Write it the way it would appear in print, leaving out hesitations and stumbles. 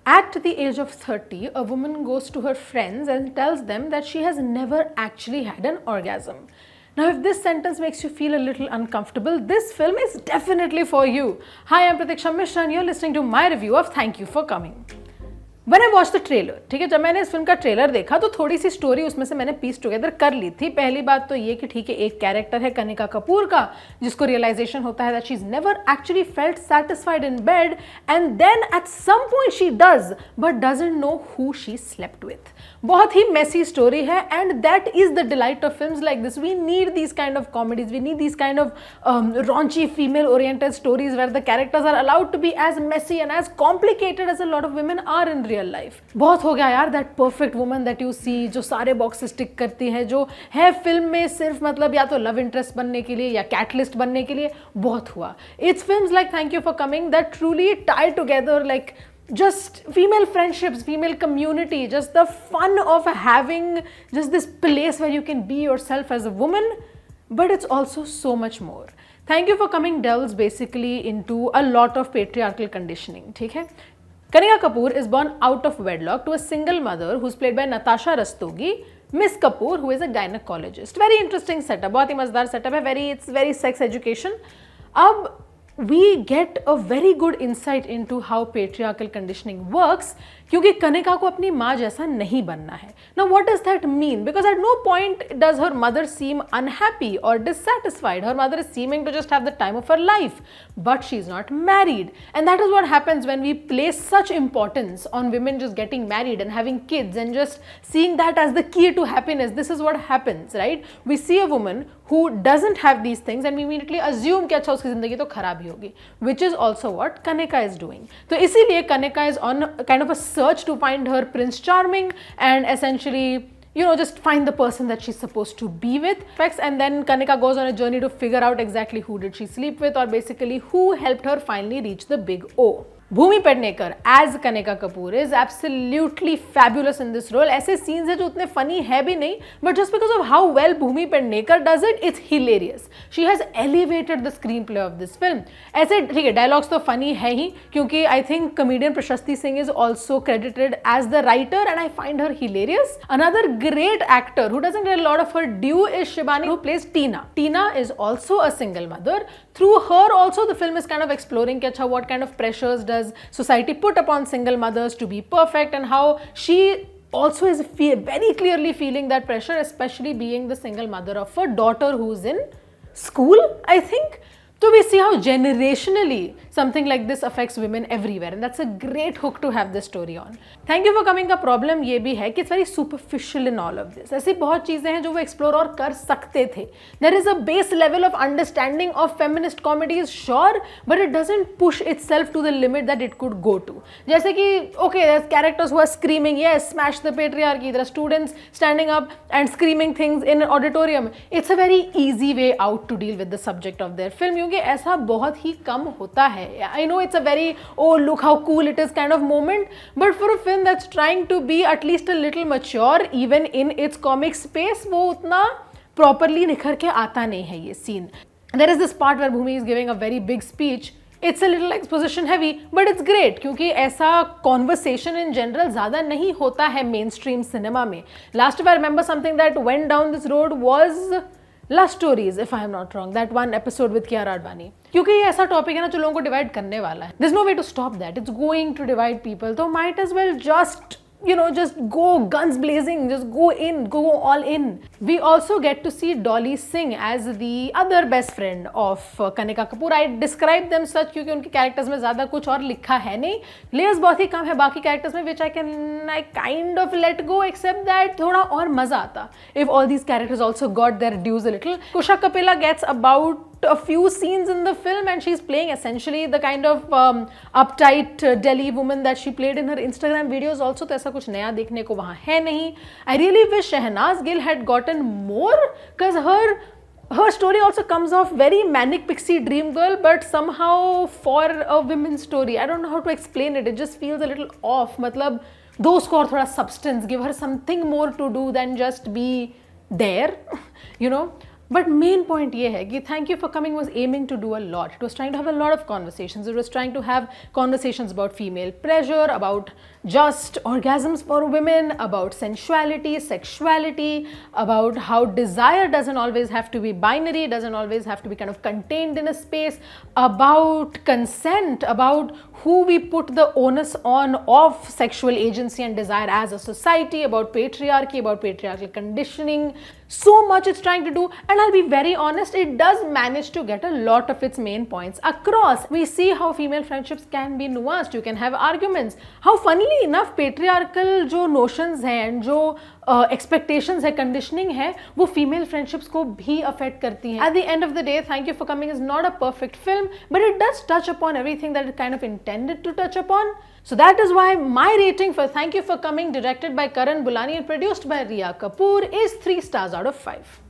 At the age of 30, a woman goes to her friends and tells them that she has never actually had an orgasm. Now, if this sentence makes you feel a little uncomfortable, this film is definitely for you. Hi, I'm Pratiksha Mishra and you're listening to my review of Thank You For Coming. When I watched the trailer, ठीक है, जब मैंने इस film का trailer देखा तो थोड़ी सी story उसमें से मैंने पीस टुगेदर कर ली थी. पहली बात तो ये कि ठीक है, एक कैरेक्टर है कनिका कपूर का जिसको रियलाइजेशन होता है that she is never actually felt satisfied in bed and then at some point she does but doesn't know who she slept with. बहुत ही मेसी स्टोरी है and that is the delight of films like this. We need these kind of comedies, we need these kind of raunchy female oriented stories where the characters are allowed to be as messy and as complicated as a lot of women are in real life. बहुत हो गया यार that perfect woman that you see जो सारे boxes टिक करती है, जो है फिल्म में सिर्फ मतलब या तो लव इंटरेस्ट बनने के लिए या कैटलिस्ट बनने के लिए. बहुत हुआ. It's films like thank you for coming that truly tie together like just female friendships, female community, just the fun of having just this place where you can be yourself as a woman, but it's also so much more. Thank You For Coming delves basically into a lot of patriarchal conditioning. ठीक है, Kanika Kapoor is born out of wedlock to a single mother who's played by Natasha Rastogi. Miss Kapoor, who is a gynecologist. Very interesting setup, बहुत ही मजेदार setup है. It's very sex education. अब we get a very good insight into how patriarchal conditioning works क्योंकि कनिका को अपनी माँ जैसा नहीं बनना है. Now what does that mean? Because at no point does her mother seem unhappy or dissatisfied. Her mother is seeming to just have the time of her life, but she's not married. And that is what happens when we place such importance on women just getting married and having kids and just seeing that as the key to happiness. This is what happens, right? We see a woman who doesn't have these things and we immediately assume कि अच्छा उसकी ज़िंदगी तो खराब ही होगी, which is also what Kanika is doing. तो इसीलिए Kanika is on kind of a search to find her Prince Charming and essentially, you know, just find the person that she's supposed to be with. And then Kanika goes on a journey to figure out exactly who did she sleep with or basically who helped her finally reach the big O. Bhumi Pednekar as Kanika Kapoor is absolutely fabulous in this role. ऐसे scenes हैं जो उतने funny है भी नहीं, but just because of how well Bhumi Pednekar does it, it's hilarious. She has elevated the screenplay of this film. ऐसे ठीक है, dialogues तो funny है ही क्योंकि I think comedian Prashasti Singh is also credited as the writer and I find her hilarious. Another great actor who doesn't get a lot of her due is Shibani, who plays Tina. Tina is also a single mother. Through her also the film is kind of exploring कि अच्छा what kind of pressures does society put upon single mothers to be perfect and how she also is very clearly feeling that pressure, especially being the single mother of a daughter who's in school, I think. So we see how generationally something like this affects women everywhere and that's a great hook to have this story on. Thank You For Coming का problem ये भी है कि it's very superficial in all of this. ऐसी बहुत चीज़ें हैं जो वो explore और कर सकते थे. There is a base level of understanding of feminist comedies, sure, but it doesn't push itself to the limit that it could go to. जैसे कि okay, there's characters who are screaming, yes, smash the patriarchy. There are students standing up and screaming things in an auditorium. It's a very easy way out to deal with the subject of their film. क्योंकि ऐसा बहुत ही कम होता है. I know it's a very oh look how cool it is kind of moment, but for a film that's trying to be at least a little mature even in its comic space, वो उतना properly निखर के आता नहीं है ये scene. There is this part where Bhumi is giving a very big speech. It's a little exposition heavy, but it's great क्योंकि ऐसा conversation in general ज़्यादा नहीं होता है mainstream cinema में. Last if I remember something that went down this road was Love Stories, if I am not wrong, that one episode with Kiara Advani. क्योंकि ये ऐसा टॉपिक है ना जो लोगों को डिवाइड करने वाला है. There's no way to stop that. It's going to divide people. तो might as well just just go guns blazing, just go all in. We also get to see Dolly Singh as the other best friend of Kanika Kapoor. I describe them such क्योंकि उनके characters में ज़्यादा कुछ और लिखा है नहीं. Layers बहुत ही कम है बाकी characters में, which I kind of let go, except that थोड़ा और मज़ा आता if all these characters also got their dues a little. Kusha Kapila gets about a few scenes in the film and she's playing essentially the kind of uptight Delhi woman that she played in her Instagram videos also. तो ऐसा कुछ नया देखने को वहाँ है नहीं. I really wish Shehnaaz Gill had gotten more because her story also comes off very manic pixie dream girl, but somehow for a women's story, I don't know how to explain it. It just feels a little off. मतलब दो उसको और थोड़ा substance, give her something more to do than just be there, you know. But main point ये है कि Thank You For Coming was aiming to do a lot. It was trying to have a lot of conversations. It was trying to have conversations about female pressure, about just orgasms for women, about sensuality, sexuality, about how desire doesn't always have to be binary, doesn't always have to be kind of contained in a space, about consent, about who we put the onus on of sexual agency and desire as a society, about patriarchy, about patriarchal conditioning. So much it's trying to do, and I'll be very honest, it does manage to get a lot of its main points across. We see how female friendships can be nuanced, you can have arguments, how funnily enough patriarchal जो notions हैं and जो expectations है, conditioning है, वो female friendships को भी affect करती हैं. At the end of the day, Thank You for Coming is not a perfect film, but it does touch upon everything that it kind of intended to touch upon. So that is why my rating for Thank You for Coming, directed by Karan Bulani and produced by Riya Kapoor, is 3 stars out of 5.